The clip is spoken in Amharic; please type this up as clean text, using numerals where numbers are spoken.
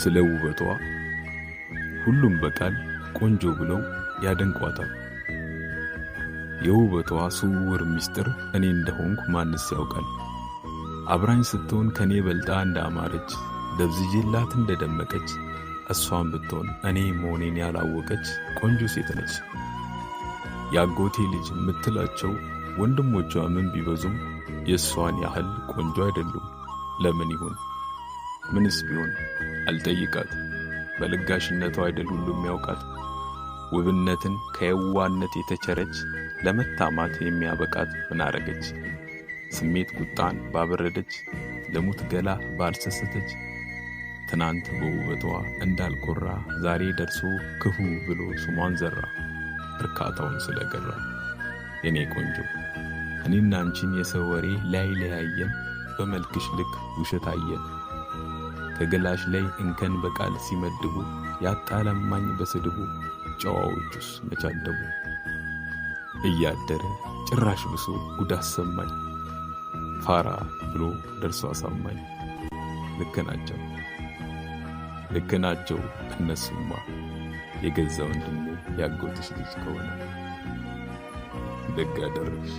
ስለ ውበቷ ሁሉም በቃል ቆንጆ ብለው ያደንቋታል። የውበቷ ስውር ምስጢር እኔ እንደሆንኩ ማንስ ያውቃል? አብራኝ ስትሆን ከኔ በልጣ እንዳማረች ደብዝጄላት እንደደመቀች እሷን ብትሆን እኔ መሆኔን ያላወቀች ቆንጆ ሴት ነች። ያጎቴ ልጅ የምትላቸው ወንድሞቿ ምን ቢበዙም የእሷን ያህል ቆንጆ አይደሉም። ለምን ይሁን? ምንስ ቢሆን አልጠይቃት። በልጋሽነቷ አይደል ሁሉም ያውቃት። ውብነትን ከየዋነት የተቸረች ለመታማት የሚያበቃት ምን አረገች? ስሜት ቁጣን ባበረደች ለሙት ገላ ባልሰሰተች ትናንት በውበቷ እንዳልኮራ ዛሬ ደርሶ ክፉ ብሎ ስሟን ዘራ እርካታውን ስለገራ። የኔ ቆንጆ እኔና አንቺን የሰው ወሬ ላይ ለያየን በመልክሽ ልክ ውሸት አየን። ከገላሽ ላይ እንከን በቃል ሲመድቡ ያጣለማኝ በስድቡ ጨዋዎቹስ መቻደቡ። እያደረ ጭራሽ ብሶ ጉድ አሰማኝ ፋራ ብሎ ደርሶ አሳማኝ። ልክ ናቸው እነሱማ የገዛ ወንድሙ ያጎትሽ ልጅ ከሆነ ደግ አደረግሽ።